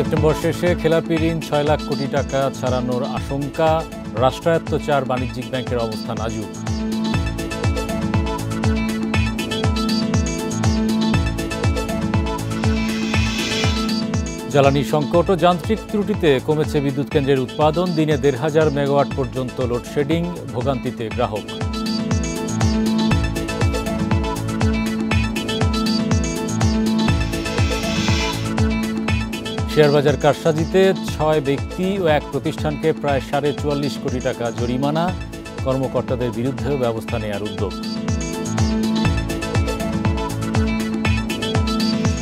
September শেষে খেলাপি ঋণ ৬ লাখ কোটি টাকা ছাড়ানোর আশঙ্কা। রাষ্ট্রায়ত্ত 4 বাণিজ্যিক ব্যাংকের অবস্থা নাজুক। জ্বালানি সংকট ও যান্ত্রিক ত্রুটিতে কমেছে বিদ্যুৎ কেন্দ্রের উৎপাদন। দিনে ১,৫০০ মেগাওয়াট পর্যন্ত লোডশেডিং, ভোগান্তিতে গ্রাহক। শেয়ারবাজার কারসাজিতে ৬ ব্যক্তি ও এক প্রতিষ্ঠানকে প্রায় ৪.৪ কোটি টাকা জরিমানা। কর্মকর্তাদের বিরুদ্ধেও ব্যবস্থা নেওয়ার উদ্যোগ।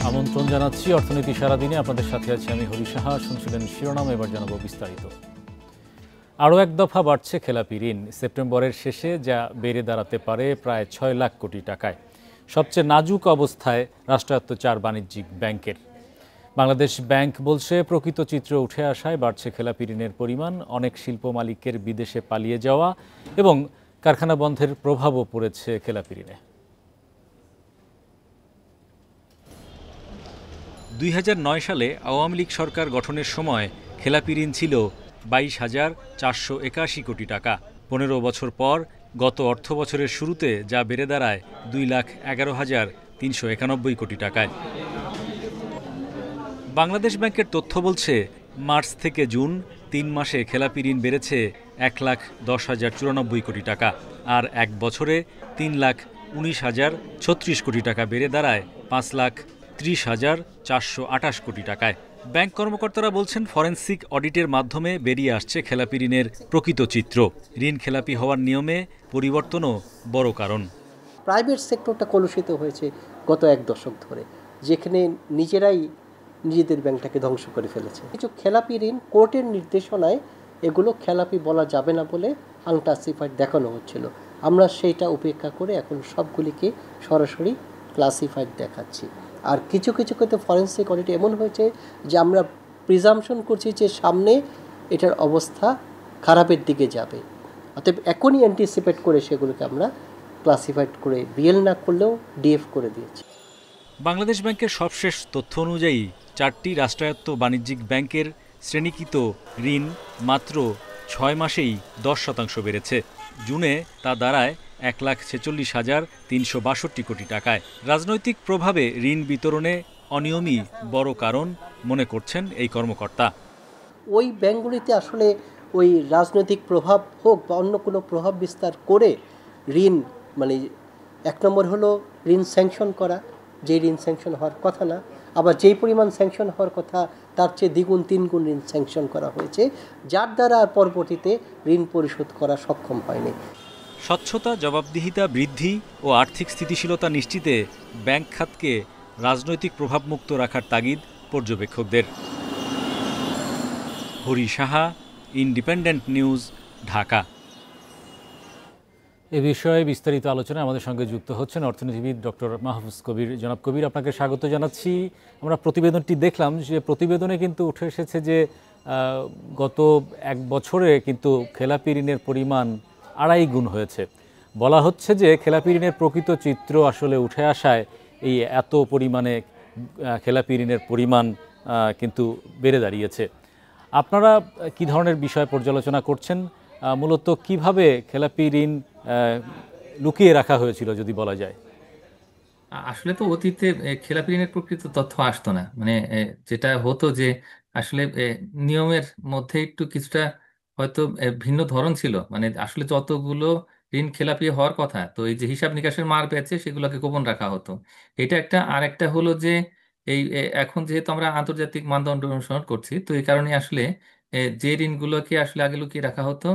আমন্ত্রণ জানাচ্ছি অর্থনীতি সারাদিনে। আপনাদের সাথে আছি আমি হরি সাহা। শুনছিলেন শিরোনাম, এবার জানাবো বিস্তারিত। আরও এক দফা বাড়ছে খেলাপি ঋণ। সেপ্টেম্বরের শেষে যা বেড়ে দাঁড়াতে পারে প্রায় ৬ লাখ কোটি টাকায়। সবচেয়ে নাজুক অবস্থায় রাষ্ট্রায়ত্ত 4 বাণিজ্যিক ব্যাংকের। বাংলাদেশ ব্যাংক বলছে, প্রকৃত চিত্র উঠে আসায় বাড়ছে খেলাপি ঋণের পরিমাণ। অনেক শিল্প মালিকের বিদেশে পালিয়ে যাওয়া এবং কারখানা বন্ধের প্রভাবও পড়েছে খেলাপি ঋণে। ২০০৯ সালে আওয়ামী লীগ সরকার গঠনের সময় খেলাপি ঋণ ছিল ২২,৪৮১ কোটি টাকা। ১৫ বছর পর গত অর্থ বছরের শুরুতে যা বেড়ে দাঁড়ায় ২,১১,৩৯১ কোটি টাকায়। বাংলাদেশ ব্যাংকের তথ্য বলছে, মার্চ থেকে জুন ৩ মাসে খেলাপি ঋণ বেড়েছে ১,১০,০৯৪ কোটি টাকা, আর এক বছরে ৩,১৯,০৩৬ কোটি টাকা বেড়ে দাঁড়ায় ৫,৩০,৪২৮ কোটি টাকায়। ব্যাংক কর্মকর্তারা বলছেন, ফরেনসিক অডিটের মাধ্যমে বেরিয়ে আসছে খেলাপি ঋণের প্রকৃত চিত্র। ঋণ খেলাপি হওয়ার নিয়মে পরিবর্তনও বড় কারণ। প্রাইভেট সেক্টরটা কলুষিত হয়েছে গত এক দশক ধরে, যেখানে নিজেরাই নিজেদের ব্যাংকটাকে ধ্বংস করে ফেলেছে। কিছু খেলাপি ঋণ কোর্টের নির্দেশনায় এগুলো খেলাপি বলা যাবে না বলে আনক্লাসিফাইড দেখানো হচ্ছিল। আমরা সেইটা উপেক্ষা করে এখন সবগুলিকে সরাসরি ক্লাসিফাইড দেখাচ্ছি। আর কিছু কিছু ক্ষেত্রে ফরেনসিক অডিট এমন হয়েছে যে আমরা প্রিজাম্পশন করছি যে সামনে এটার অবস্থা খারাপের দিকে যাবে, অতএব এখনই অ্যান্টিসিপেট করে সেগুলোকে আমরা ক্লাসিফাইড করে বিএল না করলেও ডিএফ করে দিয়েছি। বাংলাদেশ ব্যাংকের সবশেষ তথ্য অনুযায়ী 4টি রাষ্ট্রায়ত্ত বাণিজ্যিক ব্যাংকের শ্রেণীকৃত ঋণ মাত্র 6 মাসেই 10% বেড়েছে। জুনে তা দাঁড়ায় ১,৪৬,৩৬২ কোটি টাকায়। রাজনৈতিক প্রভাবে ঋণ বিতরণে অনিয়মই বড় কারণ মনে করছেন এই কর্মকর্তা। ওই ব্যাংকগুলিতে আসলে ওই রাজনৈতিক প্রভাব হোক বা অন্য কোনো প্রভাব বিস্তার করে ঋণ, মানে এক নম্বর হলো ঋণ স্যাংশন করা, যে ঋণ স্যাংশন হওয়ার কথা না, আবার যেই পরিমাণ স্যাংশন হওয়ার কথা তার চেয়ে দ্বিগুণ তিনগুণ ঋণ স্যাংশন করা হয়েছে, যার দ্বারা পরবর্তীতে ঋণ পরিশোধ করা সক্ষম হয়নি। স্বচ্ছতা, জবাবদিহিতা বৃদ্ধি ও আর্থিক স্থিতিশীলতা নিশ্চিতে ব্যাংক খাতকে রাজনৈতিক প্রভাবমুক্ত রাখার তাগিদ পর্যবেক্ষকদের। Hari Saha, Independent News, Dhaka. এ বিষয়ে বিস্তারিত আলোচনায় আমাদের সঙ্গে যুক্ত হচ্ছেন অর্থনীতিবিদ ডক্টর মাহফুজ কবির। জনাব কবির, আপনাকে স্বাগত জানাচ্ছি। আমরা প্রতিবেদনটি দেখলাম, যে প্রতিবেদনে কিন্তু উঠে এসেছে যে গত এক বছরে কিন্তু খেলাপি ঋণের পরিমাণ 2.5 গুণ হয়েছে। বলা হচ্ছে যে খেলাপি ঋণের প্রকৃত চিত্র আসলে উঠে আসায় এই এত পরিমাণে খেলাপি ঋণের পরিমাণ কিন্তু বেড়ে দাঁড়িয়েছে। আপনারা কি ধরনের বিষয় পর্যালোচনা করছেন? মূলত কিভাবে খেলাপি ঋণ লুকিয়ে রাখা হয়েছিল যদি বলা যায়? আসলে তো অতীতে খেলাপি ঋণের প্রকৃত তথ্য আসতো না, মানে যেটা হতো যে আসলে নিয়মের মধ্যে একটু কিছুটা হয়তো ভিন্ন ধরন ছিল, মানে আসলে যতগুলো ঋণ খেলাপি হওয়ার কথা, তো এই যে হিসাব নিকাশের মার পেয়েছে সেগুলোকে গোপন রাখা হতো। এটা একটা। আর একটা হলো যে এই এখন যেহেতু আমরা আন্তর্জাতিক মানদণ্ড অনুসরণ করছি, তো এই কারণে আসলে যে ঋণগুলোকে আসলে আগে লুকিয়ে রাখা হতো,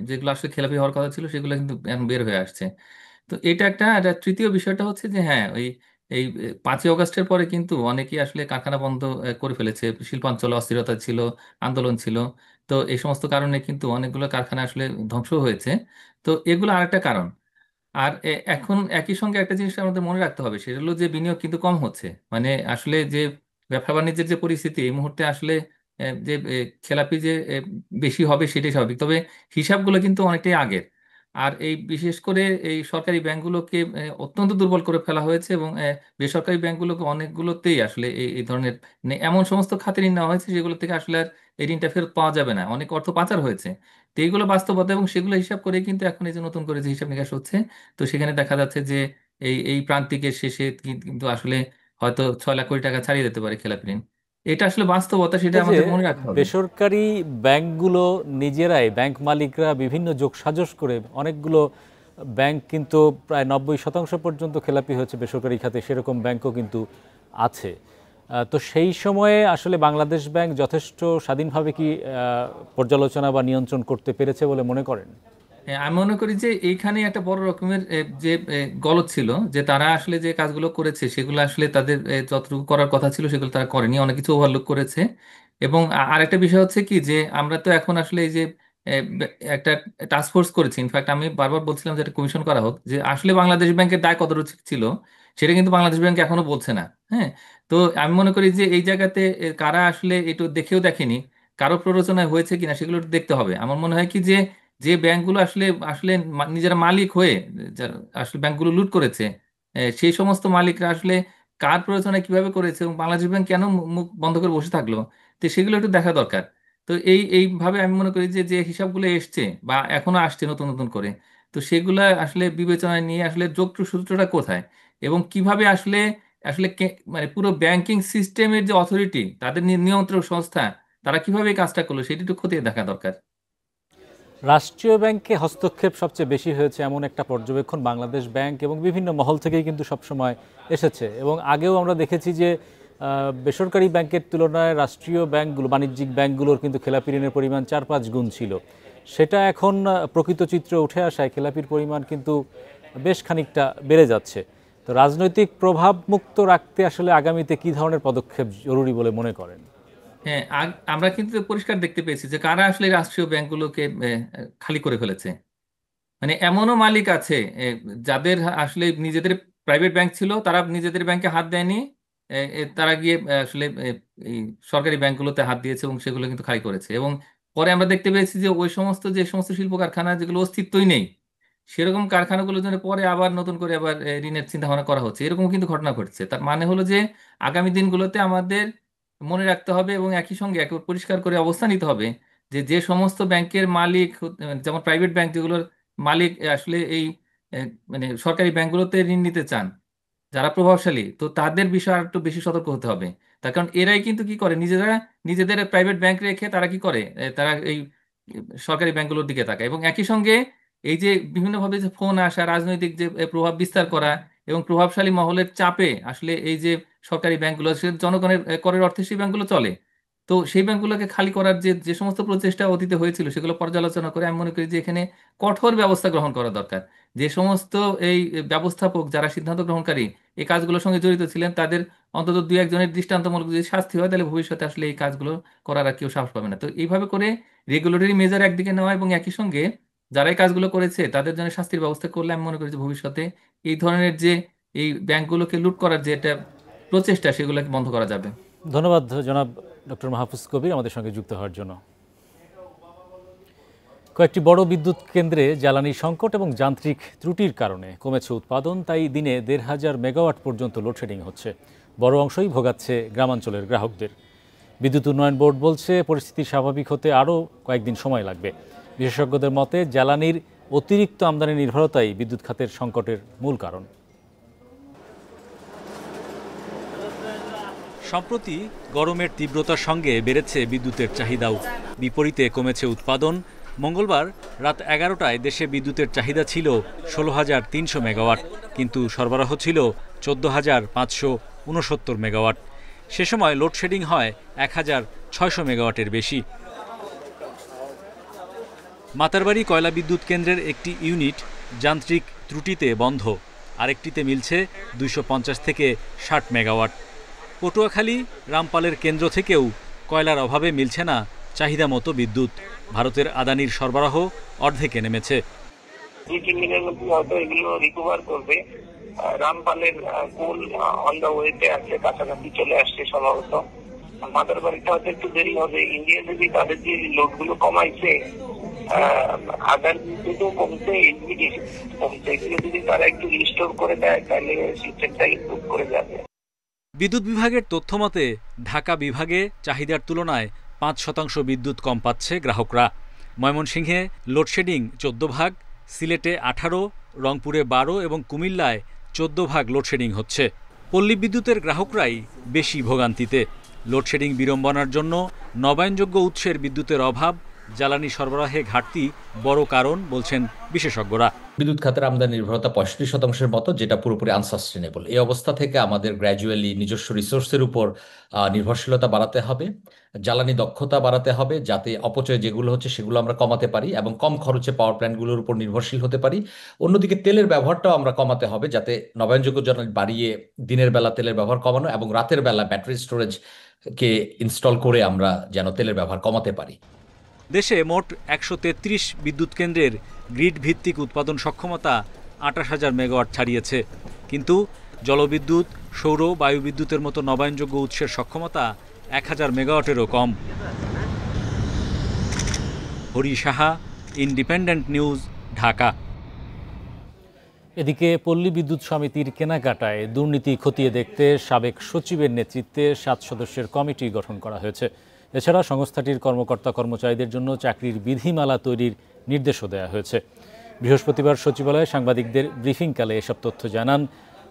যেগুলো আসলে খেলাপি হওয়ার কথা ছিল, সেগুলো কিন্তু এখন বের হয়ে আসছে। তো এটা একটা। এটা তৃতীয় বিষয়টা হচ্ছে যে হ্যাঁ, ওই এই 5ই অগাস্টের পরে কিন্তু অনেকেই আসলে কারখানা বন্ধ করে ফেলেছে। শিল্পাঞ্চলে অস্থিরতা ছিল, আন্দোলন ছিল। তো এই সমস্ত কারণে কিন্তু অনেকগুলো কারখানা আসলে ধ্বংস হয়েছে। তো এগুলো আরেকটা কারণ। আর এখন একই সঙ্গে একটা জিনিস আমাদের মনে রাখতে হবে, সেটা হলো যে বিনিয়োগ কিন্তু কম হচ্ছে। মানে আসলে যে ব্যবসা বাণিজ্যের যে পরিস্থিতি এই মুহূর্তে আসলে যে খেলাপি যে বেশি হবে সেটাই স্বাভাবিক, তবে হিসাবগুলো কিন্তু অনেকটাই আগের। আর এই বিশেষ করে এই সরকারি ব্যাংকগুলোকে অত্যন্ত দুর্বল করে ফেলা হয়েছে, এবং বেসরকারি ব্যাংকগুলোকে অনেকগুলোতেই আসলে এই ধরনের মানে এমন সমস্ত খাতে ঋণ নেওয়া হয়েছে যেগুলো থেকে আসলে আর এই ঋণটা ফেরত পাওয়া যাবে না, অনেক অর্থ পাচার হয়েছে। তো এইগুলো বাস্তবতা, এবং সেগুলো হিসাব করে কিন্তু এখন এই যে নতুন করে যে হিসাব নিকাশ হচ্ছে, তো সেখানে দেখা যাচ্ছে যে এই প্রান্তিকের শেষে কিন্তু আসলে হয়তো 6 লাখ কোটি টাকা ছাড়িয়ে যেতে পারে খেলাপি ঋণ। এটা আসলে বাস্তবতা, সেটা এই যে আমাদের মনে রাখতে হবে। বেসরকারি ব্যাংকগুলো নিজেরাই, ব্যাংক মালিকরা বিভিন্ন যোগসাজশ করে অনেকগুলো ব্যাংক কিন্তু প্রায় 90% পর্যন্ত খেলাপি হয়েছে বেসরকারি খাতে, সেরকম ব্যাংকও কিন্তু আছে। তো সেই সময়ে আসলে বাংলাদেশ ব্যাংক যথেষ্ট স্বাধীনভাবে কি পর্যালোচনা বা নিয়ন্ত্রণ করতে পেরেছে বলে মনে করেন? আমি মনে করি যে এইখানে একটা বড় রকমের যে গলদ ছিল, যে তারা আসলে যে কাজগুলো করেছে সেগুলো আসলে তাদের যতটুকু করার কথা ছিল সেগুলো তারা করেনি, অনেক কিছু ওভারলুক করেছে। এবং আরেকটা বিষয় হচ্ছে কি, যে আমরা তো এখন আসলে এই যে একটা টাস্ক ফোর্স করেছি, ইনফ্যাক্ট আমি বারবার বলছিলাম যে একটা কমিশন করা হোক, যে আসলে বাংলাদেশ ব্যাংকের দায় কতটুকু ছিল সেটা কিন্তু বাংলাদেশ ব্যাংক এখনো বলছে না। হ্যাঁ, তো আমি মনে করি যে এই জায়গাতে কারা আসলে একটু দেখেও দেখেনি, কারো প্ররোচনায় হয়েছে কিনা সেগুলো একটু দেখতে হবে। আমার মনে হয় কি, যে যে ব্যাংকগুলো আসলে আসলে নিজেরা মালিক হয়ে যারা আসলে ব্যাংকগুলো লুট করেছে, সেই সমস্ত মালিকরা আসলে কার প্ররোচনায় কিভাবে করেছে, এবং বাংলাদেশ ব্যাংক কেন মুখ বন্ধ করে বসে থাকলো, তো সেগুলো একটু দেখা দরকার। তো এইভাবে আমি মনে করি যে যে হিসাবগুলো এসছে বা এখনো আসছে নতুন নতুন করে, তো সেগুলো আসলে বিবেচনায় নিয়ে আসলে যোগসূত্রটা সূত্রটা কোথায়, এবং কিভাবে আসলে আসলে মানে পুরো ব্যাংকিং সিস্টেমের যে অথরিটি, তাদের নিয়ন্ত্রক সংস্থা, তারা কিভাবে এই কাজটা করলো সেটি একটু খতিয়ে দেখা দরকার। রাষ্ট্রীয় ব্যাংকে হস্তক্ষেপ সবচেয়ে বেশি হয়েছে এমন একটা পর্যবেক্ষণ বাংলাদেশ ব্যাংক এবং বিভিন্ন মহল থেকেই কিন্তু সবসময় এসেছে। এবং আগেও আমরা দেখেছি যে বেসরকারি ব্যাংকের তুলনায় রাষ্ট্রীয় ব্যাংকগুলো, বাণিজ্যিক ব্যাংকগুলোর কিন্তু খেলাপি ঋণের পরিমাণ 4-5 গুণ ছিল। সেটা এখন প্রকৃত চিত্র উঠে আসায় খেলাপির পরিমাণ কিন্তু বেশ খানিকটা বেড়ে যাচ্ছে। তো রাজনৈতিক প্রভাব মুক্ত রাখতে আসলে আগামীতে কী ধরনের পদক্ষেপ জরুরি বলে মনে করেন? হ্যাঁ, আমরা কিন্তু পরিষ্কার দেখতে পেয়েছি যে কারা আসলে রাষ্ট্রীয় ব্যাংকগুলোকে খালি করে ফেলেছে। মানে এমনও মালিক আছে যাদের আসলে নিজেদের প্রাইভেট ব্যাংক ছিল, তারা নিজেদের ব্যাংকে হাত দেয়নি, তারা গিয়ে আসলে এই সরকারি ব্যাংকগুলোতে হাত দিয়েছে এবং সেগুলো কিন্তু খালি করেছে। এবং পরে আমরা দেখতে পেয়েছি যে ওই সমস্ত যে সমস্ত শিল্প কারখানা যেগুলো অস্তিত্বই নেই, সেরকম কারখানাগুলোর জন্য পরে আবার নতুন করে আবার ঋণের চিন্তা ভাবনা করা হচ্ছে, এরকম কিন্তু ঘটনা ঘটছে। তার মানে হলো যে আগামী দিনগুলোতে আমাদের মনে রাখতে হবে এবং একই সঙ্গে একেবারে পরিষ্কার করে অবস্থান নিতে হবে যে যে সমস্ত ব্যাংকের মালিক, যেমন প্রাইভেট ব্যাংক যেগুলোর মালিক আসলে এই মানে সরকারি ব্যাংকগুলোতে ঋণ নিতে চান, যারা প্রভাবশালী, তো তাদের বিষয়ে আর একটু বেশি সতর্ক হতে হবে। তার কারণ এরাই কিন্তু কি করে, নিজেরা নিজেদের প্রাইভেট ব্যাংক রেখে তারা কি করে, তারা এই সরকারি ব্যাংকগুলোর দিকে তাকায়। এবং একই সঙ্গে এই যে বিভিন্নভাবে যে ফোন আসা, রাজনৈতিক যে প্রভাব বিস্তার করা এবং প্রভাবশালী মহলের চাপে আসলে এই যে সরকারি ব্যাংকগুলো, সে জনগণের করের অর্থে সেই ব্যাংকগুলো চলে। তো সেই ব্যাংকগুলোকে খালি করার যে যে সমস্ত প্রচেষ্টা অতীতে হয়েছিল সেগুলো পর্যালোচনা করে আমি মনে করি যে এখানে কঠোর ব্যবস্থা গ্রহণ করা দরকার। যে সমস্ত এই ব্যবস্থাপক যারা সিদ্ধান্ত গ্রহণকারী এই কাজগুলোর সঙ্গে জড়িত ছিলেন, তাদের অন্তত 2-1 জনের দৃষ্টান্তমূলক যদি শাস্তি হয়, তাহলে ভবিষ্যতে আসলে এই কাজগুলো করার আর কেউ সাহস পাবে না। তো এইভাবে করে রেগুলেটরি মেজার একদিকে নেওয়া এবং একই সঙ্গে যারা এই কাজগুলো করেছে তাদের জন্য শাস্তির ব্যবস্থা করলে আমি মনে করি যে ভবিষ্যতে এই ধরনের যে এই ব্যাংকগুলোকে লুট করার যে একটা প্রচেষ্টা, সেগুলোকে বন্ধ করা যাবে। ধন্যবাদ জনাব ডক্টর মাহফুজ কবির আমাদের সঙ্গে যুক্ত হওয়ার জন্য। কয়েকটি বড় বিদ্যুৎ কেন্দ্রে জ্বালানি সংকট এবং যান্ত্রিক ত্রুটির কারণে কমেছে উৎপাদন, তাই দিনে ১৫০০ মেগাওয়াট পর্যন্ত লোডশেডিং হচ্ছে। বড় অংশই ভোগাচ্ছে গ্রামাঞ্চলের গ্রাহকদের। বিদ্যুৎ উন্নয়ন বোর্ড বলছে পরিস্থিতি স্বাভাবিক হতে আরও কয়েকদিন সময় লাগবে। বিশেষজ্ঞদের মতে জ্বালানির অতিরিক্ত আমদানি নির্ভরতাই বিদ্যুৎ খাতের সংকটের মূল কারণ। সম্প্রতি গরমের তীব্রতার সঙ্গে বেড়েছে বিদ্যুতের চাহিদাও, বিপরীতে কমেছে উৎপাদন। মঙ্গলবার রাত 11টায় দেশে বিদ্যুতের চাহিদা ছিল ১৬,৩০০ মেগাওয়াট, কিন্তু সরবরাহ ছিল ১৪,৫৬৯ মেগাওয়াট। সে সময় লোডশেডিং হয় ১,৬০০ মেগাওয়াটের বেশি। মাতারবাড়ি কয়লা বিদ্যুৎ কেন্দ্রের একটি ইউনিট যান্ত্রিক ত্রুটিতে বন্ধ, আরেকটিতে মিলছে ২৫০ থেকে ৬০ মেগাওয়াট। পটুয়াখালী রামপালের কেন্দ্র থেকেও কয়লার অভাবে মিলছে না চাহিদা মতো বিদ্যুৎ। ভারতের আদানির সরবরাহ অর্ধেকে নেমেছে। 2-3 দিনের মধ্যে হয়তো এগুলো রিকভার করবে। রামপালের কোল অন দ্য ওয়েতে আছে, কাছাকাছি চলে আসছে সম্ভবত। মাদারবাড়িতে হয়তো একটু দেরি হবে। ইন্ডিয়া যদি তাদের যে লোডগুলো কমাইছে, আদার বিদ্যুৎও কমছে, এলপিডি কমছে। এগুলো যদি তারা একটু রিস্টোর করে দেয় তাহলে সিস্টেমটা ইমপ্রুভ করে যাবে। বিদ্যুৎ বিভাগের তথ্যমতে ঢাকা বিভাগে চাহিদার তুলনায় ৫% বিদ্যুৎ কম পাচ্ছে গ্রাহকরা। ময়মনসিংহে লোডশেডিং ১৪ ভাগ, সিলেটে ১৮, রংপুরে ১২ এবং কুমিল্লায় ১৪ ভাগ লোডশেডিং হচ্ছে। পল্লী বিদ্যুতের গ্রাহকরাই বেশি ভোগান্তিতে। লোডশেডিং বিড়ম্বনার জন্য নবায়নযোগ্য উৎসের বিদ্যুতের অভাব, জ্বালানি সরবরাহে ঘাটতি বড় কারণ বলছেন বিশেষজ্ঞরা। বিদ্যুৎ খাতের আমদানি নির্ভরতা 65% মতো, যেটা পুরোপুরি আনসাস্টেনেবল। এই অবস্থা থেকে আমাদের গ্র্যাজুয়ালি নিজস্ব রিসোর্সের উপর নির্ভরশীলতা বাড়াতে হবে, জ্বালানি দক্ষতা বাড়াতে হবে, যাতে অপচয় যেগুলো হচ্ছে সেগুলো আমরা কমাতে পারি এবং কম খরচে পাওয়ার প্ল্যান্টগুলোর উপর নির্ভরশীল হতে পারি। অন্যদিকে তেলের ব্যবহারটাও আমরা কমাতে হবে, যাতে নবায়নযোগ্য জ্বালানি বাড়িয়ে দিনের বেলা তেলের ব্যবহার কমানো এবং রাতের বেলা ব্যাটারি স্টোরেজকে ইনস্টল করে আমরা যেন তেলের ব্যবহার কমাতে পারি। দেশে মোট ১৩৩ বিদ্যুৎ কেন্দ্রের গ্রিড ভিত্তিক উৎপাদন সক্ষমতা ২৮,০০০ মেগাওয়াট ছাড়িয়েছে, কিন্তু জলবিদ্যুৎ, সৌর, বায়ু বিদ্যুতের মতো নবায়নযোগ্য উৎসের সক্ষমতা ১,০০০ মেগাওয়াটেরও কম। Hari Saha, Independent News, Dhaka. এদিকে পল্লী বিদ্যুৎ সমিতির কেনাকাটায় দুর্নীতি খতিয়ে দেখতে সাবেক সচিবের নেতৃত্বে ৭ সদস্যের কমিটি গঠন করা হয়েছে। এছাড়া সংস্থাটির কর্মকর্তা কর্মচারীদের জন্য চাকরির বিধিমালা তৈরির নির্দেশও দেওয়া হয়েছে। বৃহস্পতিবার সচিবালয়ে সাংবাদিকদের ব্রিফিংকালে এসব তথ্য জানান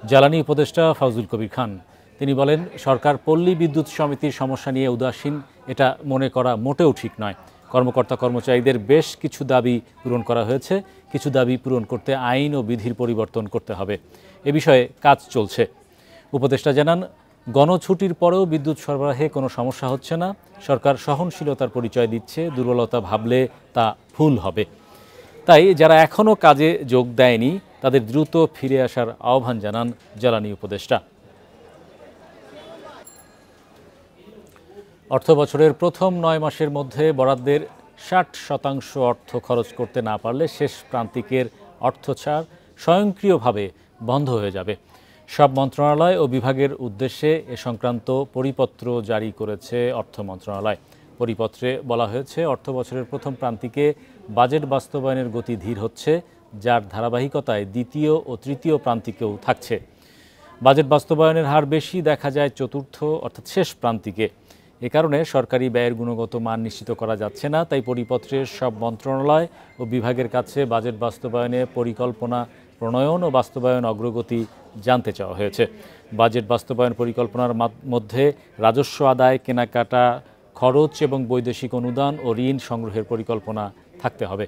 জ্বালানি উপদেষ্টা ফাউজুল কবির খান। তিনি বলেন, সরকার পল্লী বিদ্যুৎ সমিতির সমস্যা নিয়ে উদাসীন, এটা মনে করা মোটেও ঠিক নয়। কর্মকর্তা কর্মচারীদের বেশ কিছু দাবি পূরণ করা হয়েছে, কিছু দাবি পূরণ করতে আইন ও বিধির পরিবর্তন করতে হবে। এ বিষয়ে কাজ চলছে। উপদেষ্টা জানান, গণছুটির পরেও বিদ্যুৎ সরবরাহে কোনো সমস্যা হচ্ছে না। সরকার সহনশীলতার পরিচয় দিচ্ছে, দুর্বলতা ভাবলে তা ভুল হবে। তাই যারা এখনও কাজে যোগ দেয়নি তাদের দ্রুত ফিরে আসার আহ্বান জানান জ্বালানি উপদেষ্টা। অর্থ বছরের প্রথম ৯ মাসের মধ্যে বরাদ্দের ৬০% অর্থ খরচ করতে না পারলে শেষ প্রান্তিকের অর্থ ছাড় স্বয়ংক্রিয়ভাবে বন্ধ হয়ে যাবে। সব মন্ত্রণালয় ও বিভাগের উদ্দেশ্যে এ সংক্রান্ত পরিপত্র জারি করেছে অর্থ মন্ত্রণালয়। পরিপত্রে বলা হয়েছে, অর্থ বছরের প্রথম প্রান্তিকে বাজেট বাস্তবায়নের গতি ধীর হচ্ছে, যার ধারাবাহিকতায় দ্বিতীয় ও তৃতীয় প্রান্তিকেও থাকছে। বাজেট বাস্তবায়নের হার বেশি দেখা যায় চতুর্থ অর্থাৎ শেষ প্রান্তিকে। এ কারণে সরকারি ব্যয়ের গুণগত মান নিশ্চিত করা যাচ্ছে না। তাই পরিপত্রে সব মন্ত্রণালয় ও বিভাগের কাছে বাজেট বাস্তবায়নে পরিকল্পনা প্রণয়ন ও বাস্তবায়ন অগ্রগতি জানতে চাওয়া হয়েছে। বাজেট বাস্তবায়ন পরিকল্পনার মধ্যে রাজস্ব আদায়, কেনাকাটা খরচ এবং বৈদেশিক অনুদান ও ঋণ সংগ্রহের পরিকল্পনা থাকতে হবে।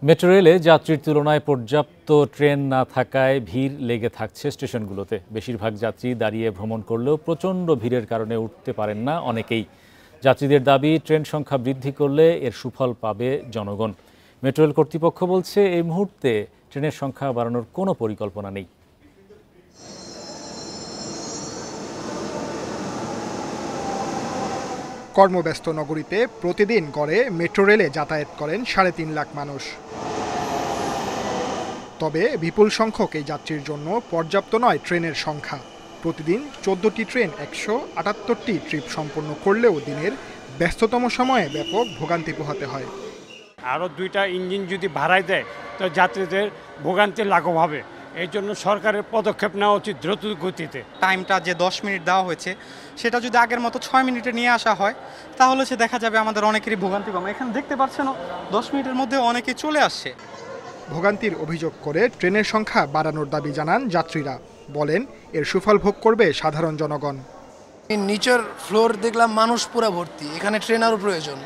মেট্রো রেলে যাত্রীর তুলনায় পর্যাপ্ত ট্রেন না থাকায় ভিড় লেগে থাকছে স্টেশনগুলোতে। বেশিরভাগ যাত্রী দাঁড়িয়ে ভ্রমণ করলেও প্রচণ্ড ভিড়ের কারণে উঠতে পারেন না অনেকেই। যাত্রীদের দাবি, ট্রেন সংখ্যা বৃদ্ধি করলে এর সুফল পাবে জনগণ। মেট্রো রেল কর্তৃপক্ষ বলছে, এই মুহূর্তে ট্রেনের সংখ্যা বাড়ানোর কোনো পরিকল্পনা নেই। কর্মব্যস্ত নগরীতে প্রতিদিন গড়ে মেট্রো রেলে যাতায়াত করেন ৩.৫ লাখ মানুষ। তবে বিপুল সংখ্যক এই যাত্রীর জন্য পর্যাপ্ত নয় ট্রেনের সংখ্যা। প্রতিদিন ১৪টি ট্রেন ১৭৮টি ট্রিপ সম্পন্ন করলেও দিনের ব্যস্ততম সময়ে ব্যাপক ভোগান্তি পোহাতে হয়। আরও 2টা ইঞ্জিন যদি ভাড়ায় দেয় তো যাত্রীদের ভোগান্তি লাঘব হবে। এই জন্য সরকারের পদক্ষেপ নেওয়া উচিত দ্রুত গতিতে। টাইমটা যে 10 মিনিট দেওয়া হয়েছে সেটা যদি আগের মতো 6 মিনিটে নিয়ে আসা হয় তাহলে সে দেখা যাবে আমাদের অনেকেরই ভোগান্তি কম। এখানে দেখতে পাচ্ছেন 10 মিনিটের মধ্যে অনেকেই চলে আসছে। ভোগান্তির অভিযোগ করে ট্রেনের সংখ্যা বাড়ানোর দাবি জানান যাত্রীরা। বলেন, এর সুফল ভোগ করবে সাধারণ জনগণ। নিচের ফ্লোর দেখলাম মানুষ পুরো ভর্তি, এখানে ট্রেন আরও প্রয়োজন।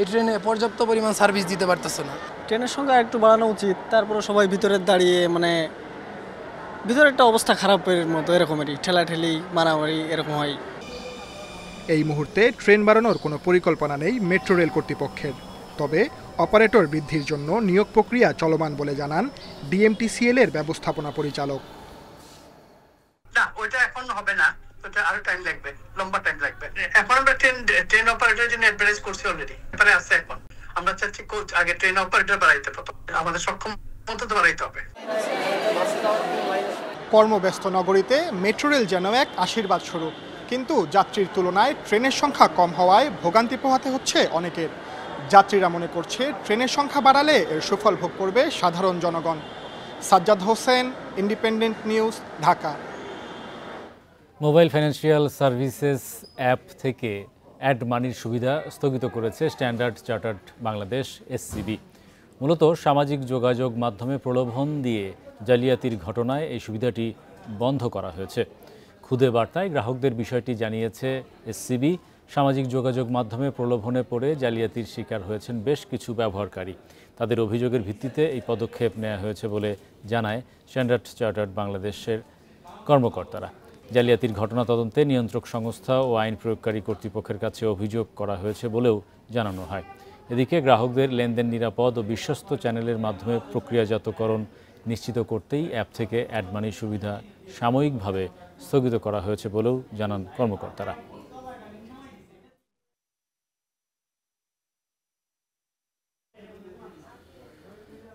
এই ট্রেনে পর্যাপ্ত পরিমাণ সার্ভিস দিতে পারতেছে না। ট্রেনের সংখ্যা একটু বাড়ানো উচিত, তারপরে সবাই ভিতরে দাঁড়িয়ে ভিতরে একটা অবস্থা খারাপের মতো, এরকমেরই ঠেলাঠেলি মারামারি এরকম হয়। এই মুহূর্তে ট্রেন বাড়ানোর কোনো পরিকল্পনা নেই মেট্রো রেল কর্তৃপক্ষের। তবে অপারেটর বৃদ্ধির জন্য নিয়োগ প্রক্রিয়া চলমান বলে জানান ডিএমটিসিএল এর ব্যবস্থাপনা পরিচালক। না, ওইটা এখন হবে না, ওটা আরো টাইম লাগবে, লম্বা টাইম লাগবে। এখন আমরা ট্রেন অপারেটরের জন্য অ্যাডভার্টাইজ করছি অলরেডি, ব্যাপারে আছে। এখন আমরা চাচ্ছি আগে ট্রেন অপারেটর বাড়াইতে পারতো, আমাদের সক্ষমতা তো বাড়াইতে হবে। কর্মব্যস্ত নগরীতে মেট্রো রেল যেন এক আশীর্বাদ স্বরূপ। কিন্তু যাত্রীর তুলনায় ট্রেনের সংখ্যা কম হওয়ায় ভোগান্তি পোহাতে হচ্ছে অনেকের। যাত্রীরা মনে করছে ট্রেনের সংখ্যা বাড়ালে এর সুফল ভোগ করবে সাধারণ জনগণ। Sajjad Hossain, independent News, Dhaka. Mobile financial services app থেকে অ্যাড মানির সুবিধা স্থগিত করেছে স্ট্যান্ডার্ড চার্টার্ড বাংলাদেশ এসসিবি। মূলত সামাজিক যোগাযোগ মাধ্যমে প্রলোভন দিয়ে জালিয়াতির ঘটনায় এই সুবিধাটি বন্ধ করা হয়েছে। খুদে বার্তায় গ্রাহকদের বিষয়টি জানিয়েছে এসসিবি। সামাজিক যোগাযোগ মাধ্যমে প্রলোভনে পড়ে জালিয়াতির শিকার হয়েছেন বেশ কিছু ব্যবহারকারী। তাদের অভিযোগের ভিত্তিতে এই পদক্ষেপ নেওয়া হয়েছে বলে জানায় স্ট্যান্ডার্ড চার্টার্ড বাংলাদেশের কর্মকর্তারা। জালিয়াতির ঘটনা তদন্তে নিয়ন্ত্রক সংস্থা ও আইন প্রয়োগকারী কর্তৃপক্ষের কাছে অভিযোগ করা হয়েছে বলেও জানানো হয়। এদিকে গ্রাহকদের লেনদেন নিরাপদ ও বিশ্বস্ত চ্যানেলের মাধ্যমে প্রক্রিয়াজাতকরণ নিশ্চিত করতেই অ্যাপ থেকে অ্যাড মানির সুবিধা সাময়িকভাবে স্থগিত করা হয়েছে বলেও জানান কর্মকর্তারা।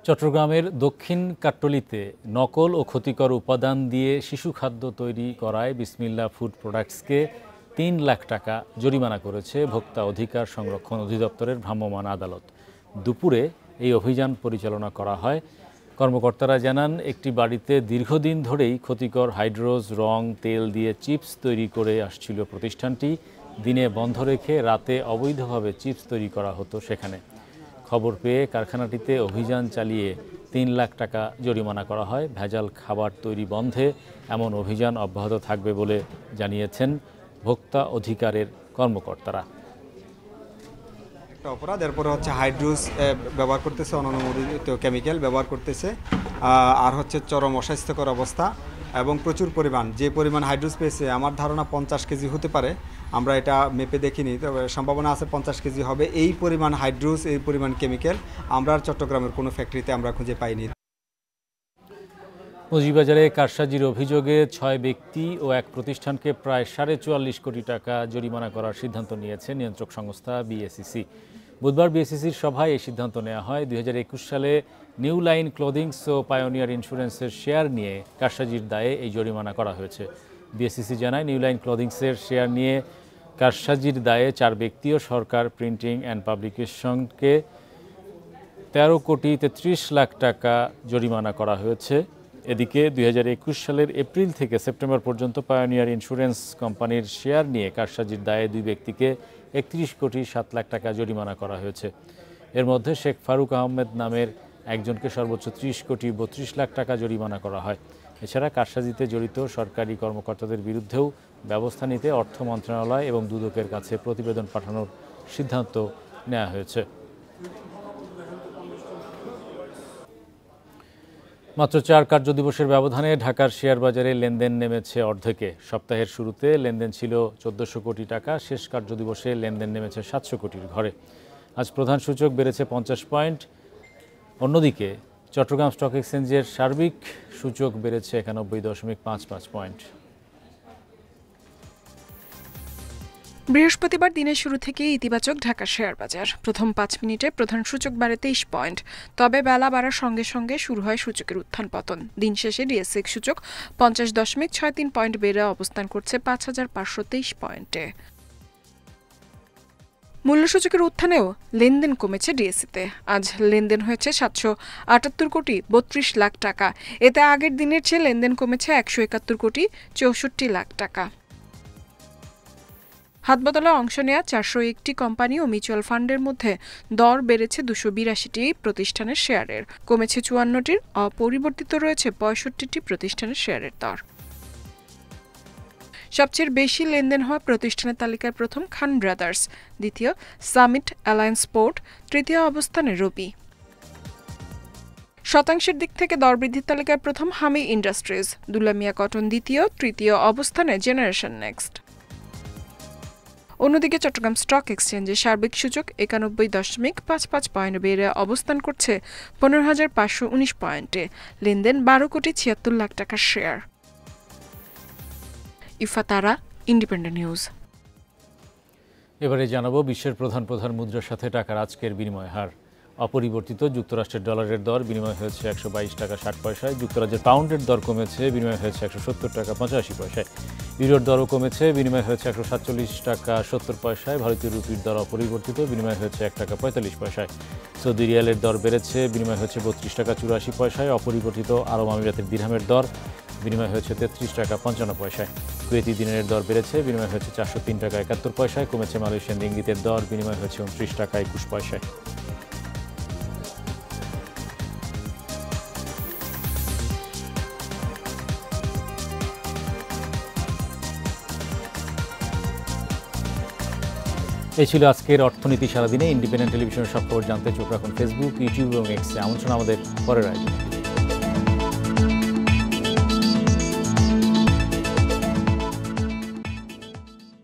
চট্টগ্রামের দক্ষিণ কাট্টলিতে নকল ও ক্ষতিকর উপাদান দিয়ে শিশু খাদ্য তৈরি করায় বিসমিল্লা ফুড প্রোডাক্টসকে ৩ লাখ টাকা জরিমানা করেছে ভোক্তা অধিকার সংরক্ষণ অধিদপ্তরের ভ্রাম্যমাণ আদালত। দুপুরে এই অভিযান পরিচালনা করা হয়। কর্মকর্তারা জানান, একটি বাড়িতে দীর্ঘদিন ধরেই ক্ষতিকর হাইড্রোজ রং তেল দিয়ে চিপস তৈরি করে আসছিল প্রতিষ্ঠানটি। দিনে বন্ধ রেখে রাতে অবৈধভাবে চিপস তৈরি করা হতো সেখানে। খবর পেয়ে কারখানাটিতে অভিযান চালিয়ে ৩ লাখ টাকা জরিমানা করা হয়। ভেজাল খাবার তৈরি বন্ধে এমন অভিযান অব্যাহত থাকবে বলে জানিয়েছেন ভোক্তা অধিকারের কর্মকর্তারা। একটা অপরাধ, এরপরে হচ্ছে হাইড্রোজ ব্যবহার করতেছে, অননুমোদিত কেমিক্যাল ব্যবহার করতেছে, আর হচ্ছে চরম অস্বাস্থ্যকর অবস্থা এবং প্রচুর পরিমাণ, যে পরিমাণ হাইড্রোজ পেয়েছে আমার ধারণা 50 কেজি হতে পারে। আমরা এটা মেপে দেখিনি, তবে সম্ভাবনা আছে 50 কেজি হবে। এই পরিমাণ হাইড্রোজ, এই পরিমাণ কেমিক্যাল আমরা চট্টগ্রামের কোনো ফ্যাক্টরিতে আমরা খুঁজে পাইনি। পুঁজিবাজারে কারসাজির অভিযোগে 6 ব্যক্তি ও এক প্রতিষ্ঠানকে প্রায় 44.5 কোটি টাকা জরিমানা করার সিদ্ধান্ত নিয়েছে নিয়ন্ত্রক সংস্থা বিএসইসি। বুধবার বিএসইসির সভায় এই সিদ্ধান্ত নেওয়া হয়। 2021 সালে নিউ লাইন ক্লোদিংস ও পায়োনিয়ার ইন্স্যুরেন্সের শেয়ার নিয়ে কারসাজির দায়ে এই জরিমানা করা হয়েছে। বিএসইসি জানায়, নিউ লাইন ক্লোদিংসের শেয়ার নিয়ে কারসাজির দায়ে 4 ব্যক্তি ও সরকার প্রিন্টিং অ্যান্ড পাবলিকেশনকে 13 কোটি 33 লাখ টাকা জরিমানা করা হয়েছে। এদিকে 2021 সালের এপ্রিল থেকে সেপ্টেম্বর পর্যন্ত পায়োনিয়ার ইন্স্যুরেন্স কোম্পানির শেয়ার নিয়ে কারসাজির দায়ে 2 ব্যক্তিকে 31 কোটি 7 লাখ টাকা জরিমানা করা হয়েছে। এর মধ্যে শেখ ফারুক আহমেদ নামের একজনকে সর্বোচ্চ 30 কোটি 32 লাখ টাকা জরিমানা করা হয়। এছাড়া কারসাজিতে জড়িত সরকারি কর্মকর্তাদের বিরুদ্ধেও ব্যবস্থা নিতে অর্থ মন্ত্রণালয় এবং দুদকের কাছে প্রতিবেদন পাঠানোর সিদ্ধান্ত নেওয়া হয়েছে। মাত্র 4 কার্যদিবসের ব্যবধানে ঢাকার শেয়ার বাজারে লেনদেন নেমেছে অর্ধেকে। সপ্তাহের শুরুতে লেনদেন ছিল 1400 কোটি টাকা, শেষ কার্যদিবসে লেনদেন নেমেছে 700 কোটির ঘরে। আজ প্রধান সূচক বেড়েছে 50 পয়েন্ট। অন্যদিকে চট্টগ্রাম স্টক এক্সচেঞ্জের সার্বিক সূচক বেড়েছে 91.55 পয়েন্ট। বৃহস্পতিবার দিনের শুরু থেকেই ইতিবাচক ঢাকা শেয়ার বাজার। প্রথম 5 মিনিটে প্রধান সূচক বাড়ে 23 পয়েন্ট। তবে বেলা বাড়ার সঙ্গে সঙ্গে শুরু হয় সূচকের উত্থান পতন। দিন শেষে ডিএসসিএক্স সূচক 50.63 পয়েন্ট বেড়ে অবস্থান করছে 5523 পয়েন্টে। মূল্যসূচকের উত্থানেও লেনদেন কমেছে ডিএসইতে। আজ লেনদেন হয়েছে 778 কোটি 32 লাখ টাকা। এতে আগের দিনের চেয়ে লেনদেন কমেছে 171 কোটি 64 লাখ টাকা। হাতবদলে অংশ নেওয়া 401টি কোম্পানি ও মিউচুয়াল ফান্ডের মধ্যে দর বেড়েছে 282টি প্রতিষ্ঠানের শেয়ারের, কমেছে 54টির, অপরিবর্তিত রয়েছে 65টি প্রতিষ্ঠানের শেয়ারের দর। সবচেয়ে বেশি লেনদেন হওয়া প্রতিষ্ঠানের তালিকায় প্রথম খান ব্রাদার্স, দ্বিতীয় সামিট অ্যালায়েন্স পোর্ট, তৃতীয় অবস্থানে রবি। শতাংশের দিক থেকে দর বৃদ্ধির তালিকায় প্রথম হামি ইন্ডাস্ট্রিজ, দুলামিয়া কটন দ্বিতীয়, তৃতীয় অবস্থানে জেনারেশন নেক্সট। অন্যদিকে চট্টগ্রাম স্টক এক্সচেঞ্জের সার্বিক সূচক 91.55 পয়েন্ট বেড়ে অবস্থান করছে 15,519 পয়েন্টে। লেনদেন 12 কোটি 76 লাখ টাকার শেয়ার। ইফাতারা, independent news. এবারে জানাবো বিশ্বের প্রধান মুদ্রার সাথে টাকার আজকের বিনিময় হার। অপরিবর্তিত। যুক্তরাষ্ট্রের ডলারের দর বিনিময় হয়েছে 122 টাকা 60 পয়সায়। যুক্তরাজ্যের পাউন্ডের দর কমেছে, বিনিময় হয়েছে 170 টাকা 85 পয়সায়। ইউরোর দরও কমেছে, বিনিময় হয়েছে 147 টাকা 70 পয়সায়। ভারতীয় রুপির দর অপরিবর্তিত, বিনিময় হয়েছে 1 টাকা 45 পয়সায়। সৌদি রিয়ালের দর বেড়েছে, বিনিময় হয়েছে 32 টাকা 84 পয়সায়। অপরিবর্তিত আরব আমিরাতের দিরহামের দর বিনিময় হয়েছে 33 টাকা 55 পয়সায়। কুয়েতি দিনারের দর বেড়েছে, বিনিময় হয়েছে 403 টাকা 71 পয়সায়। কমেছে মালয়েশিয়ান রিঙ্গিতের দর, বিনিময় হয়েছে 29 টাকা 21 পয়সায়। এই ছিল আজকের অর্থনীতি সারাদিনে। ইন্ডিপেন্ডেন্ট টেলিভিশনের সব খবর জানতে চোখ রাখুন ফেসবুক, ইউটিউব এবং এক্সে। আমন্ত্রণ আমাদের পরের আয়োজনে।